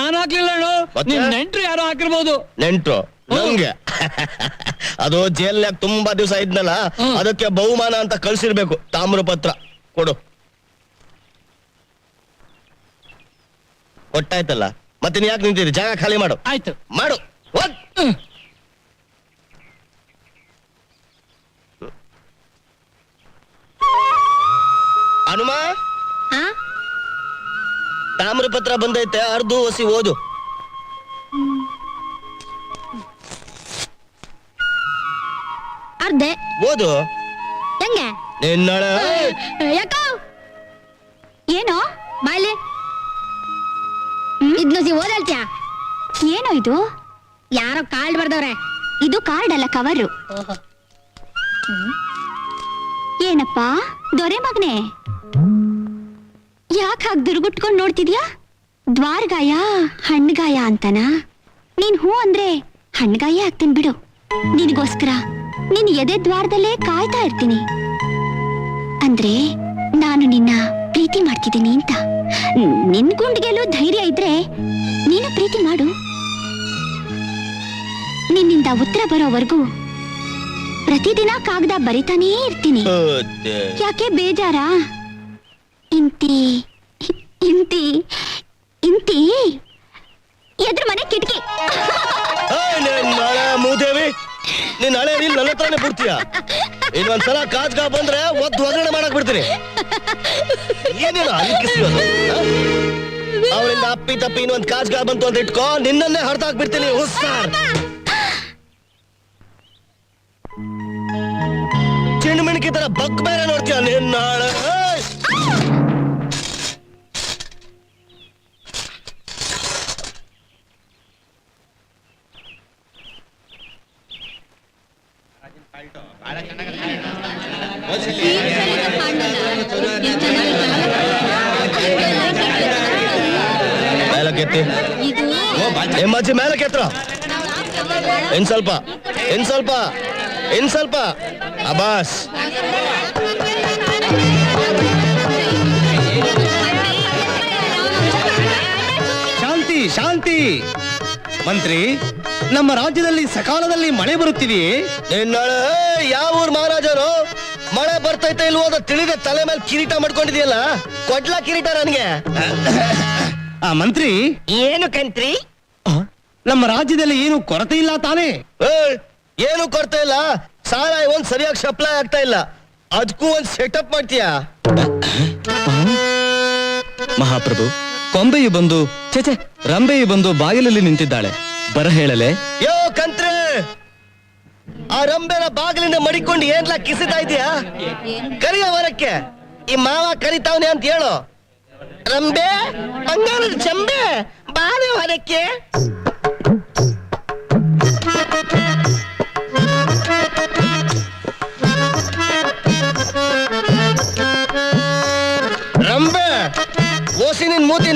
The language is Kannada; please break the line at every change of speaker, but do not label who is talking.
ನಾನು ಹಾಕ್ಲಿಲ್ಲ ನಿನ್ ನೆಂಟ್ರು ಯಾರೋ ಹಾಕಿರ್ಬೋದು.
ನೆಂಟ್ರು ನಂಗೆ ಅದು ಜೈಲ್ನಾಗ ತುಂಬಾ ದಿವಸ ಇದ್ನಲ್ಲ, ಅದಕ್ಕೆ ಬಹುಮಾನ ಅಂತ ಕಳ್ಸಿರ್ಬೇಕು. ತಾಮ್ರಪತ್ರ ಕೊಡು. ಕೊಟ್ಟಾಯ್ತಲ್ಲ, ಮತ್ತೆ ಯಾಕೆ ನಿಂತಿರಿ? ಜಾಗ ಖಾಲಿ ಮಾಡು.
ಆಯ್ತು,
ಮಾಡು. ಹನುಮ, ತಾಮ್ರಪತ್ರ ಬಂದೈತೆ, ಅರ್ದು ಹೊಸಿ ಓದು.
ಅರ್ಧೆ
ಓದು.
ಹೆಂಗೆ?
ನಿನ್ನಳ
ಯಾಕೋ ಏನೋ ಬಾಯ್ಲೆ ಇದ್ನೋಸಿ ಓದಲ್ತ್ಯಾ? ಏನೋ ಇದು? ಯಾರೋ ಕಾರ್ಡ್ ಬರ್ದವ್ರೆ. ಇದು ಕಾರ್ಡ್ ಅಲ್ಲ, ಕವರು. ಏನಪ್ಪ ದೊರೆ ಮಗನೆ, ಯಾಕೆ ಹಾಗೆ ದುರ್ಗುಟ್ಕೊಂಡು ನೋಡ್ತಿದ್ಯಾ? ದ್ವಾರಗಾಯ ಹಣ್ಣಗಾಯ ಅಂತನ? ನೀನ್ ಹೂ ಅಂದ್ರೆ ಹಣ್ಣಗಾಯ ಆಗ್ತೀನಿ ಬಿಡು. ನಿನಗೋಸ್ಕರ ನಿನ್ ಎದೆ ದ್ವಾರದಲ್ಲೇ ಕಾಯ್ತಾ ಇರ್ತೀನಿ. ಅಂದ್ರೆ ನಾನು ನಿನ್ನ ಪ್ರೀತಿ ಮಾಡ್ತಿದ್ದೀನಿ ಅಂತ. ನಿನ್ ಗುಂಡಿಗೆಲ್ಲೂ ಧೈರ್ಯ ಇದ್ರೆ ನೀನು ಪ್ರೀತಿ ಮಾಡು. ನಿನ್ನಿಂದ ಉತ್ತರ ಬರೋವರೆಗೂ ಪ್ರತಿದಿನ ಕಾಗದ ಬರಿತಾನೇ ಇರ್ತೀನಿ. ಯಾಕೆ ಬೇಜಾರ? ಇಂತಿ ಇಂತಿ ಇಂತಿ ಎದ್ರ ಮನೆ ಕಿಟಕಿ.
ಮೂದೇವಿ, ನೀನ್ ಹಳೆ ನೀನ್ ನನ್ನ ಹತ್ರನೇ ಬಿಡ್ತೀಯ. ಇನ್ನೊಂದ್ಸಲ ಕಾಜ್ಗ ಬಂದ್ರೆ ಒದ್ದು ಒಗ್ಗರಣೆ ಮಾಡಕ್ ಬಿಡ್ತೀನಿ. ಏನೇನು ಅಲಿಕಿಸ್ಯೋದು? ಅವರಿಂದ ಅಪ್ಪಿ ತಪ್ಪಿ ಇನ್ನೊಂದ್ ಕಾಜ್ಗ ಬಂತು ಅಂತ ಇಟ್ಕೋ, ನಿನ್ನನ್ನೇ ಹರ್ದಾಕ್ಬಿಡ್ತೀನಿ. ಹುಸ್ಸಾರ್ ಚಿಣ್ಮಿಣ್ಕಿ ತರ ಬಕ್ ಬೇರೆ ನೋಡ್ತೀಯ ನಿನ್ನಾಳ. ಮೇಲಕ್ಕೆತ್ತಿ ಎಮ್ಮಜ್ಜಿ, ಮೇಲಕ್ಕೆತ್ರ. ಇನ್ ಸ್ವಲ್ಪ ಇನ್ ಸ್ವಲ್ಪ ಇನ್ ಸ್ವಲ್ಪ. ಅಬಾಸ್,
ಶಾಂತಿ ಶಾಂತಿ. ಮಂತ್ರಿ, ನಮ್ಮ ರಾಜ್ಯದಲ್ಲಿ ಸಕಾಲದಲ್ಲಿ ಮಳೆ ಬರುತ್ತಿದೆಯೇ?
ನಿನ್ನಾಳೆ ಯಾವ ಊರ್ ಮಹಾರಾಜರು? ಮಳೆ ಬರ್ತೈತೆ ಇಲ್ವೋ ಅಂತ ತಿಳಿದೆ ತಲೆ ಮೇಲೆ ಕಿರೀಟ ಮಾಡ್ಕೊಂಡಿದ್ಯಲ್ಲ, ಕೊಡ್ಲಾ ಕಿರೀಟ ನನ್ಗೆ.
ಮಂತ್ರಿ,
ಏನು ಕಂತ್ರಿ?
ನಮ್ಮ ರಾಜ್ಯದಲ್ಲಿ ಏನು ಕೊರತೆ ಇಲ್ಲ ತಾನೇ?
ಏನು ಕೊರತೆ ಇಲ್ಲ. ಸಾಲ ಒಂದ್ ಸರಿಯಾಗಿ ಸಪ್ಲೈ ಆಗ್ತಾ ಇಲ್ಲ. ಅದಕ್ಕೂ ಒಂದ್ ಸೆಟಪ್ ಮಾಡ್ತೀಯಾ?
ಮಹಾಪ್ರಭು, ಕೊಂಬೆಯು ಬಂದು ಚೇಚೆ ರಂಬೆಯು ಬಂದು ಬಾಗಿಲಲ್ಲಿ ನಿಂತಿದ್ದಾಳೆ. ಬರ ಹೇಳಲೆ?
ಯೋ ಕಂತ್ರಿ, ಆ ರಂಬೆನ ಬಾಗಿಲಿಂದ ಮಡಿಕೊಂಡು ಏನ್ಲಾ ಕಿಸಿತಾ ಇದೀಯಾ? ಕರಿಯ ಹೊರಕ್ಕೆ. ಈ ಮಾವ ಕರಿತಾವನೆ ಅಂತ ಹೇಳು. ರಂಬೆ, ಬಂಗಾರದ ಚಂಬೆ, ಬಾರೆ ಹೊರಕ್ಕೆ. ರಂಬೆ, ಓಸಿ ನಿನ್ ಮೂತಿ